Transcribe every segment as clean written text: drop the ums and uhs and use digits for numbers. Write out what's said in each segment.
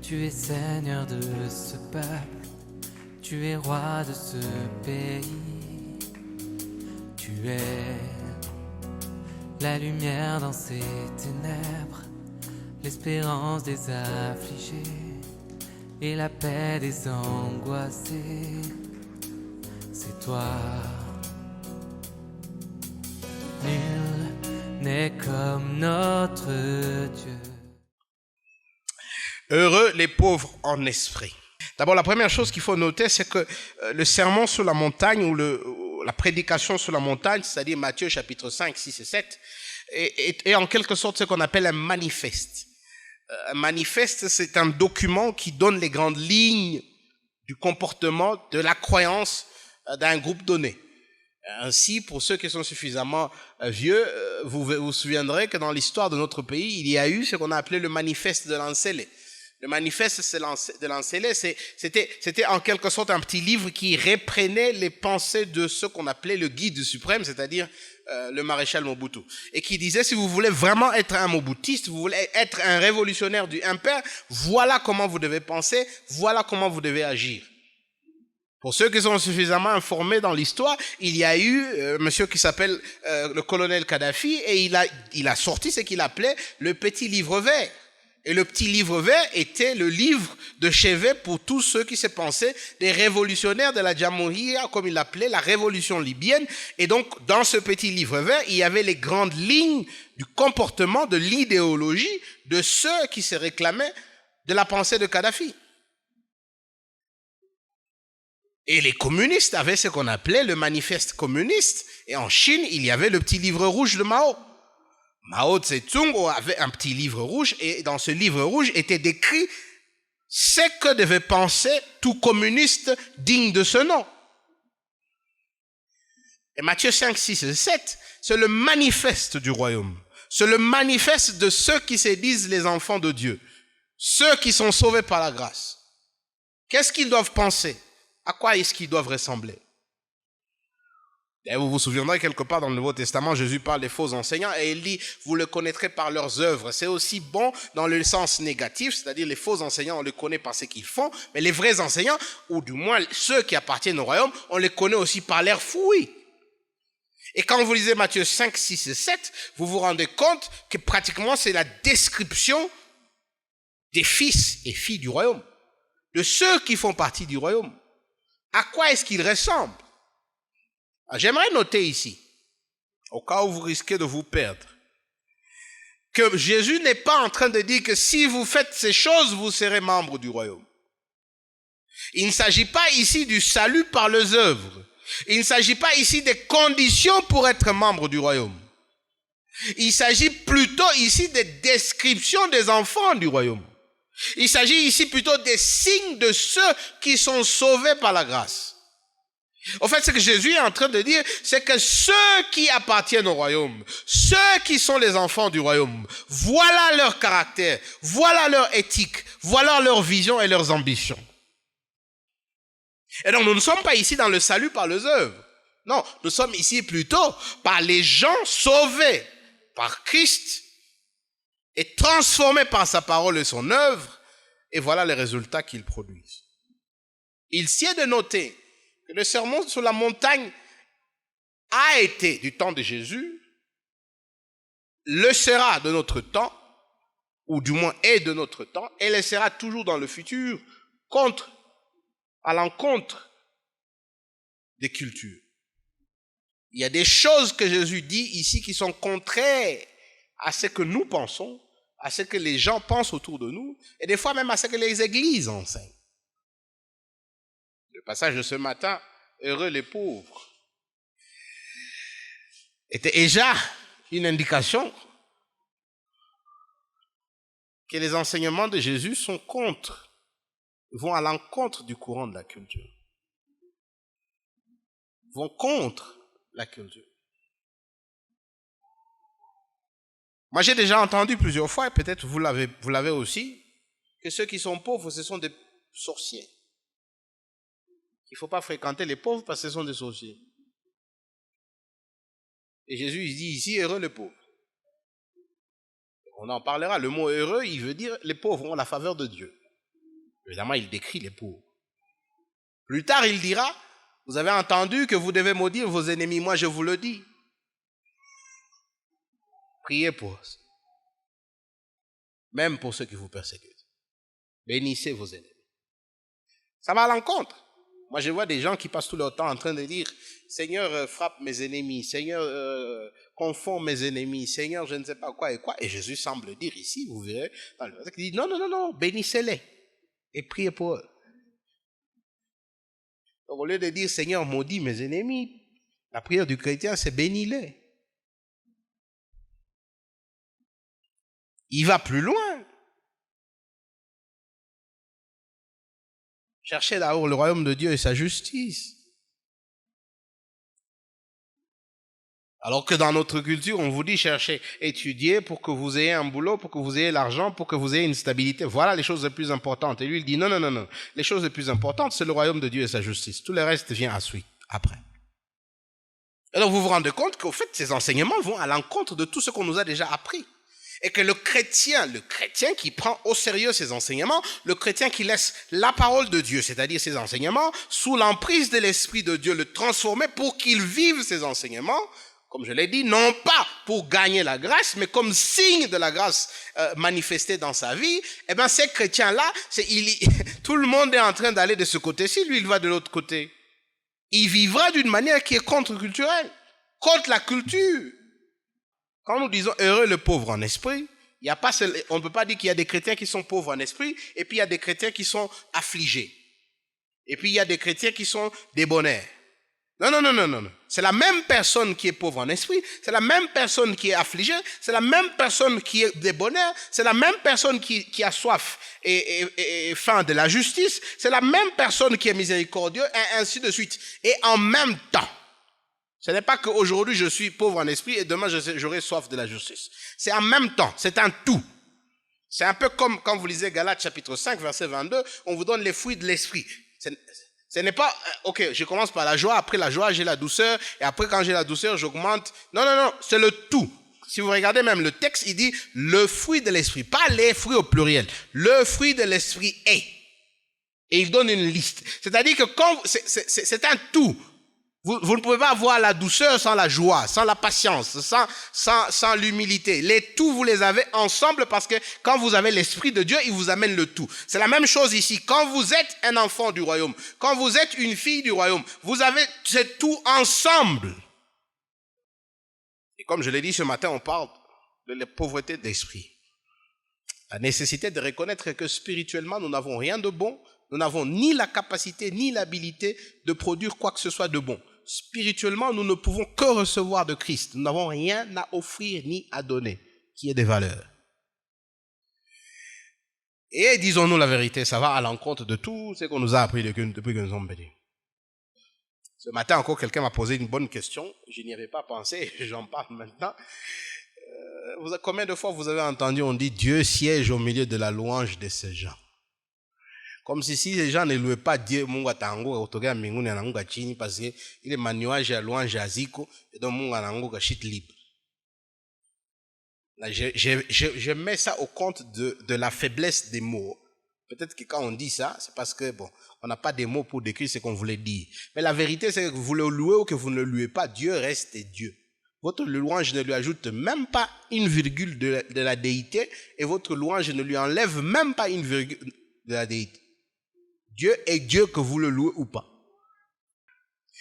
Tu es Seigneur de ce peuple, tu es roi de ce pays. Tu es la lumière dans ces ténèbres, l'espérance des affligés et la paix des angoissés. C'est toi. Nul n'est comme notre Dieu. Heureux les pauvres en esprit. D'abord, la première chose qu'il faut noter, c'est que le sermon sur la montagne ou la prédication sur la montagne, c'est-à-dire Matthieu chapitre 5, 6 et 7, est en quelque sorte ce qu'on appelle un manifeste. Un manifeste, c'est un document qui donne les grandes lignes du comportement, de la croyance d'un groupe donné. Ainsi, pour ceux qui sont suffisamment vieux, vous vous souviendrez que dans l'histoire de notre pays, il y a eu ce qu'on a appelé le manifeste de Lancellet. Le manifeste de Lancellet, c'était en quelque sorte un petit livre qui reprenait les pensées de ce qu'on appelait le guide suprême, c'est-à-dire le maréchal Mobutu. Et qui disait, si vous voulez vraiment être un Mobutiste, vous voulez être un révolutionnaire du impère, voilà comment vous devez penser, voilà comment vous devez agir. Pour ceux qui sont suffisamment informés dans l'histoire, il y a eu monsieur qui s'appelle le colonel Kadhafi et il a sorti ce qu'il appelait le petit livre vert. Et le petit livre vert était le livre de chevet pour tous ceux qui se pensaient des révolutionnaires de la Jamhuriya, comme il l'appelait, la révolution libyenne. Et donc, dans ce petit livre vert, il y avait les grandes lignes du comportement, de l'idéologie de ceux qui se réclamaient de la pensée de Kadhafi. Et les communistes avaient ce qu'on appelait le manifeste communiste. Et en Chine, il y avait le petit livre rouge de Mao. Mao Tse-tung avait un petit livre rouge et dans ce livre rouge était décrit ce que devait penser tout communiste digne de ce nom. Et Matthieu 5, 6 et 7, c'est le manifeste du royaume. C'est le manifeste de ceux qui se disent les enfants de Dieu. Ceux qui sont sauvés par la grâce. Qu'est-ce qu'ils doivent penser? À quoi est-ce qu'ils doivent ressembler? Et vous vous souviendrez quelque part dans le Nouveau Testament, Jésus parle des faux enseignants et il dit, vous le connaîtrez par leurs œuvres. C'est aussi bon dans le sens négatif, c'est-à-dire les faux enseignants, on les connaît par ce qu'ils font, mais les vrais enseignants, ou du moins ceux qui appartiennent au royaume, on les connaît aussi par leurs fruits. Et quand vous lisez Matthieu 5, 6 et 7, vous vous rendez compte que pratiquement c'est la description des fils et filles du royaume, de ceux qui font partie du royaume. À quoi est-ce qu'ils ressemblent? J'aimerais noter ici, au cas où vous risquez de vous perdre, que Jésus n'est pas en train de dire que si vous faites ces choses, vous serez membre du royaume. Il ne s'agit pas ici du salut par les œuvres. Il ne s'agit pas ici des conditions pour être membre du royaume. Il s'agit plutôt ici des descriptions des enfants du royaume. Il s'agit ici plutôt des signes de ceux qui sont sauvés par la grâce. En fait, ce que Jésus est en train de dire, c'est que ceux qui appartiennent au royaume, ceux qui sont les enfants du royaume, voilà leur caractère, voilà leur éthique, voilà leur vision et leurs ambitions. Et donc, nous ne sommes pas ici dans le salut par les œuvres. Non, nous sommes ici plutôt par les gens sauvés par Christ et transformés par sa parole et son œuvre. Et voilà les résultats qu'ils produisent. Il sied de noter que le sermon sur la montagne a été du temps de Jésus, le sera de notre temps, ou du moins est de notre temps, et le sera toujours dans le futur, à l'encontre des cultures. Il y a des choses que Jésus dit ici qui sont contraires à ce que nous pensons, à ce que les gens pensent autour de nous, et des fois même à ce que les églises enseignent. Le passage de ce matin, heureux les pauvres, était déjà une indication que les enseignements de Jésus vont à l'encontre du courant de la culture. Vont contre la culture. Moi, j'ai déjà entendu plusieurs fois, et peut-être vous l'avez aussi, que ceux qui sont pauvres, ce sont des sorciers. Il ne faut pas fréquenter les pauvres parce que ce sont des sorciers. Et Jésus il dit ici, heureux les pauvres. On en parlera. Le mot heureux, il veut dire les pauvres ont la faveur de Dieu. Évidemment, il décrit les pauvres. Plus tard, il dira, vous avez entendu que vous devez maudire vos ennemis, moi je vous le dis. Priez pour eux. Même pour ceux qui vous persécutent. Bénissez vos ennemis. Ça va à l'encontre. Moi, je vois des gens qui passent tout leur temps en train de dire, Seigneur, frappe mes ennemis, Seigneur, confond mes ennemis, Seigneur, je ne sais pas quoi et quoi. Et Jésus semble dire ici, vous verrez, dans le verset, il dit, non, bénissez-les et priez pour eux. Donc, au lieu de dire, Seigneur, maudis mes ennemis, la prière du chrétien, c'est bénis-les. Il va plus loin. Cherchez d'abord le royaume de Dieu et sa justice. Alors que dans notre culture, on vous dit cherchez, étudiez pour que vous ayez un boulot, pour que vous ayez l'argent, pour que vous ayez une stabilité. Voilà les choses les plus importantes. Et lui, il dit non. Les choses les plus importantes, c'est le royaume de Dieu et sa justice. Tout le reste vient après. Alors vous vous rendez compte qu'au fait, ces enseignements vont à l'encontre de tout ce qu'on nous a déjà appris. Et que le chrétien qui prend au sérieux ces enseignements, le chrétien qui laisse la parole de Dieu, c'est-à-dire ces enseignements, sous l'emprise de l'Esprit de Dieu, le transformer pour qu'il vive ces enseignements, comme je l'ai dit, non pas pour gagner la grâce, mais comme signe de la grâce manifestée dans sa vie, eh bien ces chrétiens-là, tout le monde est en train d'aller de ce côté-ci, lui il va de l'autre côté. Il vivra d'une manière qui est contre-culturelle, contre la culture. Quand nous disons heureux le pauvre en esprit, on ne peut pas dire qu'il y a des chrétiens qui sont pauvres en esprit, et puis il y a des chrétiens qui sont affligés. Et puis il y a des chrétiens qui sont débonnaires. Non. C'est la même personne qui est pauvre en esprit, c'est la même personne qui est affligée, c'est la même personne qui est débonnaire, c'est la même personne qui a soif et faim de la justice, c'est la même personne qui est miséricordieuse, et ainsi de suite. Et en même temps, ce n'est pas qu'aujourd'hui je suis pauvre en esprit et demain j'aurai soif de la justice. C'est en même temps, c'est un tout. C'est un peu comme quand vous lisez Galates chapitre 5, verset 22, on vous donne les fruits de l'esprit. Ce n'est pas, ok, je commence par la joie, après la joie j'ai la douceur, et après quand j'ai la douceur j'augmente. Non, c'est le tout. Si vous regardez même le texte, il dit le fruit de l'esprit, pas les fruits au pluriel. Le fruit de l'esprit est. Et il donne une liste. C'est-à-dire que c'est un tout. Vous ne pouvez pas avoir la douceur sans la joie, sans la patience, sans l'humilité. Les tout, vous les avez ensemble parce que quand vous avez l'Esprit de Dieu, il vous amène le tout. C'est la même chose ici. Quand vous êtes un enfant du royaume, quand vous êtes une fille du royaume, vous avez c'est tout ensemble. Et comme je l'ai dit ce matin, on parle de la pauvreté d'esprit. La nécessité de reconnaître que spirituellement, nous n'avons rien de bon. Nous n'avons ni la capacité, ni l'habilité de produire quoi que ce soit de bon. Spirituellement, nous ne pouvons que recevoir de Christ. Nous n'avons rien à offrir ni à donner qui ait des valeurs. Et disons-nous la vérité, ça va à l'encontre de tout ce qu'on nous a appris depuis que nous sommes bénis. Ce matin encore, quelqu'un m'a posé une bonne question. Je n'y avais pas pensé, j'en parle maintenant. Combien de fois vous avez entendu, on dit Dieu siège au milieu de la louange de ces gens? Comme si les gens ne louaient pas Dieu, Mungu atanguka kutokea mbinguni anaanguka chini parce que ile manuage ya louange aziko et donc Mungu anaanguka chute libre. Là, je mets ça au compte de la faiblesse des mots. Peut-être que quand on dit ça, c'est parce que on n'a pas des mots pour décrire ce qu'on voulait dire. Mais la vérité, c'est que vous le louez ou que vous ne le louez pas, Dieu reste Dieu. Votre louange ne lui ajoute même pas une virgule de la déité et votre louange ne lui enlève même pas une virgule de la déité. Dieu est Dieu que vous le louez ou pas.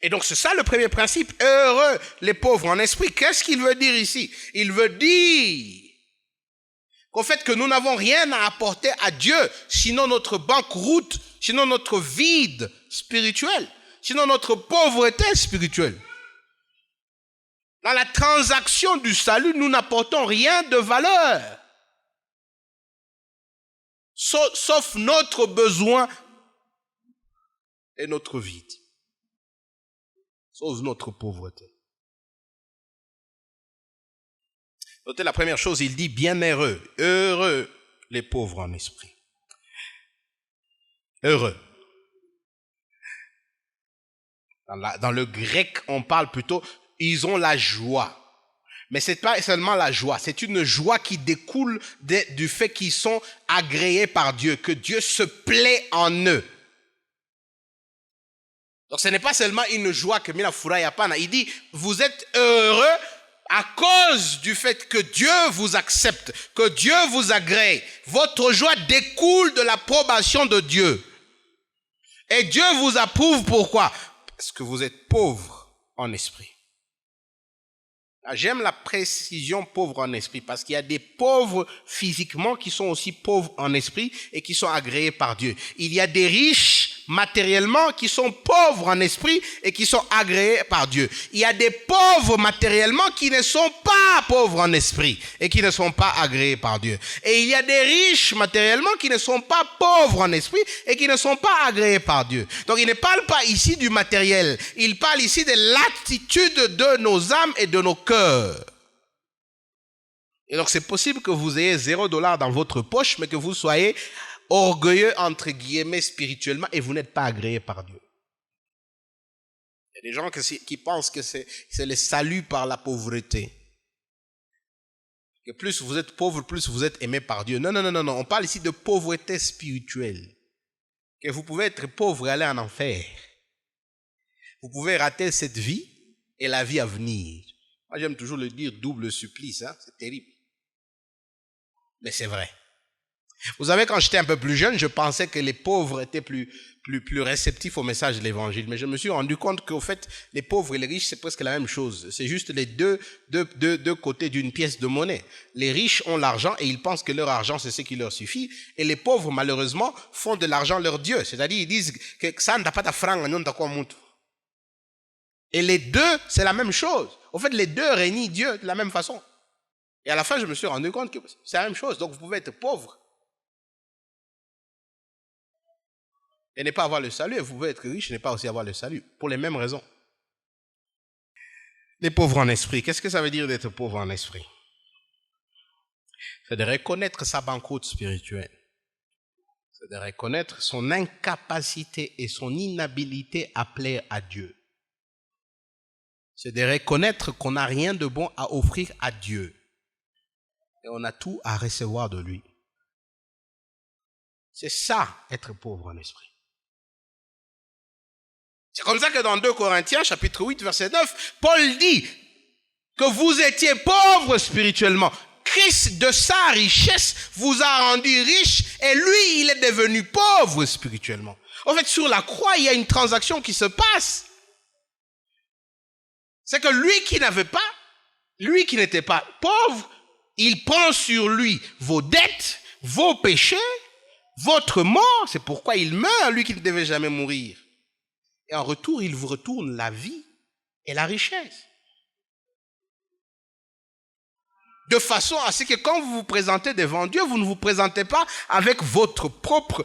Et donc c'est ça le premier principe. Heureux les pauvres en esprit. Qu'est-ce qu'il veut dire ici? Il veut dire qu'au fait que nous n'avons rien à apporter à Dieu, sinon notre banqueroute, sinon notre vide spirituel, sinon notre pauvreté spirituelle. Dans la transaction du salut, nous n'apportons rien de valeur. Sauf notre besoin et notre vide. Sauf notre pauvreté. Notez la première chose, il dit bienheureux, heureux les pauvres en esprit. Heureux. Dans le grec, on parle plutôt, ils ont la joie. Mais ce n'est pas seulement la joie, c'est une joie qui découle du fait qu'ils sont agréés par Dieu, que Dieu se plaît en eux. Donc ce n'est pas seulement une joie que Mila Fura Yapana. Il dit, vous êtes heureux à cause du fait que Dieu vous accepte, que Dieu vous agrée. Votre joie découle de l'approbation de Dieu. Et Dieu vous approuve pourquoi? Parce que vous êtes pauvre en esprit. J'aime la précision pauvre en esprit parce qu'il y a des pauvres physiquement qui sont aussi pauvres en esprit et qui sont agréés par Dieu. Il y a des riches matériellement qui sont pauvres en esprit et qui sont agréés par Dieu. Il y a des pauvres matériellement qui ne sont pas pauvres en esprit et qui ne sont pas agréés par Dieu. Et il y a des riches matériellement qui ne sont pas pauvres en esprit et qui ne sont pas agréés par Dieu. Donc il ne parle pas ici du matériel, il parle ici de l'attitude de nos âmes et de nos cœurs. Et donc c'est possible que vous ayez $0 dans votre poche, mais que vous soyez orgueilleux entre guillemets spirituellement et vous n'êtes pas agréé par Dieu. Il y a des gens qui pensent que c'est le salut par la pauvreté. Que plus vous êtes pauvre, plus vous êtes aimé par Dieu. Non. On parle ici de pauvreté spirituelle. Que vous pouvez être pauvre et aller en enfer. Vous pouvez rater cette vie et la vie à venir. Moi, j'aime toujours le dire, double supplice, hein? C'est terrible. Mais c'est vrai. Vous savez, quand j'étais un peu plus jeune, je pensais que les pauvres étaient plus réceptifs au message de l'évangile. Mais je me suis rendu compte qu'au fait, les pauvres et les riches, c'est presque la même chose. C'est juste les deux côtés d'une pièce de monnaie. Les riches ont l'argent et ils pensent que leur argent, c'est ce qui leur suffit. Et les pauvres, malheureusement, font de l'argent leur Dieu. C'est-à-dire, ils disent que ça n'a pas de franc, non t'as quoi montre. Et les deux, c'est la même chose. Au fait, les deux réunissent Dieu de la même façon. Et à la fin, je me suis rendu compte que c'est la même chose. Donc, vous pouvez être pauvre et ne pas avoir le salut. Et vous pouvez être riche et ne pas aussi avoir le salut. Pour les mêmes raisons. Les pauvres en esprit. Qu'est-ce que ça veut dire d'être pauvre en esprit? C'est de reconnaître sa banqueroute spirituelle. C'est de reconnaître son incapacité et son inhabilité à plaire à Dieu. C'est de reconnaître qu'on n'a rien de bon à offrir à Dieu. Et on a tout à recevoir de lui. C'est ça, être pauvre en esprit. C'est comme ça que dans 2 Corinthiens, chapitre 8, verset 9, Paul dit que vous étiez pauvres spirituellement. Christ, de sa richesse, vous a rendu riche et lui, il est devenu pauvre spirituellement. En fait, sur la croix, il y a une transaction qui se passe. C'est que lui qui n'avait pas, lui qui n'était pas pauvre, il prend sur lui vos dettes, vos péchés, votre mort. C'est pourquoi il meurt, lui qui ne devait jamais mourir. Et en retour, il vous retourne la vie et la richesse. De façon à ce que quand vous vous présentez devant Dieu, vous ne vous présentez pas avec votre propre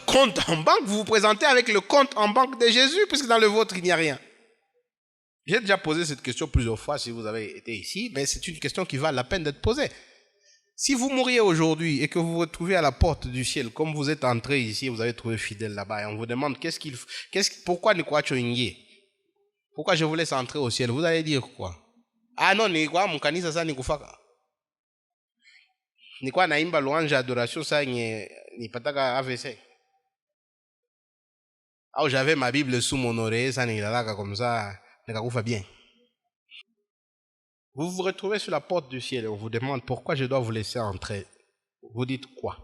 compte en banque, vous vous présentez avec le compte en banque de Jésus, puisque dans le vôtre, il n'y a rien. J'ai déjà posé cette question plusieurs fois si vous avez été ici, mais c'est une question qui vaut la peine d'être posée. Si vous mouriez aujourd'hui et que vous vous retrouvez à la porte du ciel, comme vous êtes entré ici, vous avez trouvé fidèle là-bas, et on vous demande pourquoi ne quoi tu pourquoi je vous laisse entrer au ciel, vous allez dire quoi? Ah non, ni quoi, mon kanisa ça ni kufaka. Ni quoi naimba louange adoration ça ni pataka AVC. Ah, j'avais ma Bible sous mon oreille, ça ni là comme ça. Bien. Vous vous retrouvez sur la porte du ciel et on vous demande pourquoi je dois vous laisser entrer. Vous dites quoi?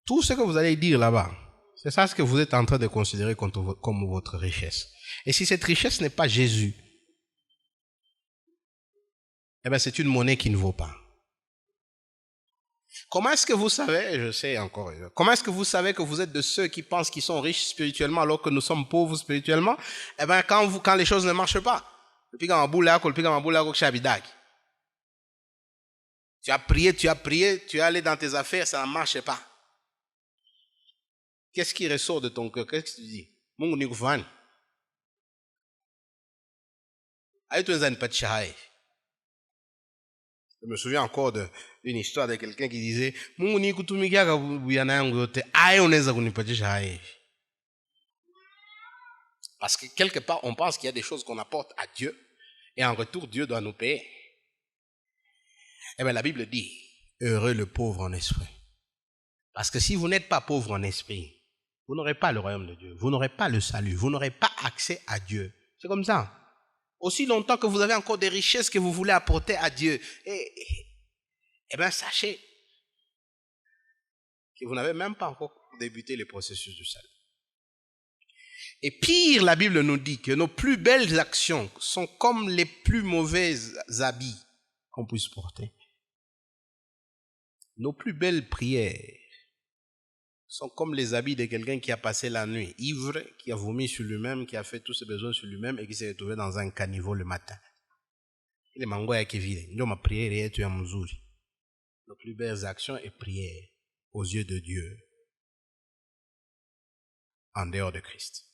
Tout ce que vous allez dire là-bas, c'est ça ce que vous êtes en train de considérer comme votre richesse. Et si cette richesse n'est pas Jésus, eh bien c'est une monnaie qui ne vaut pas. Comment est-ce que vous savez, je sais encore, comment est-ce que vous savez que vous êtes de ceux qui pensent qu'ils sont riches spirituellement alors que nous sommes pauvres spirituellement? Eh bien, quand les choses ne marchent pas, tu as prié, tu es allé dans tes affaires, ça ne marche pas. Qu'est-ce qui ressort de ton cœur? Qu'est-ce que tu dis? Mungu ni kufani. Je me souviens encore d'une histoire de quelqu'un qui disait Mungu ni kutumikia buyana yangu yote aye unaweza kunipatisha aye. Parce que quelque part on pense qu'il y a des choses qu'on apporte à Dieu et en retour Dieu doit nous payer. Eh bien, la Bible dit, heureux le pauvre en esprit. Parce que si vous n'êtes pas pauvre en esprit, vous n'aurez pas le royaume de Dieu, vous n'aurez pas le salut, vous n'aurez pas accès à Dieu. C'est comme ça. Aussi longtemps que vous avez encore des richesses que vous voulez apporter à Dieu, eh bien, sachez que vous n'avez même pas encore débuté le processus du salut. Et pire, la Bible nous dit que nos plus belles actions sont comme les plus mauvais habits qu'on puisse porter. Nos plus belles prières sont comme les habits de quelqu'un qui a passé la nuit ivre, qui a vomi sur lui-même, qui a fait tous ses besoins sur lui-même et qui s'est retrouvé dans un caniveau le matin. Nos plus belles actions et prières aux yeux de Dieu en dehors de Christ.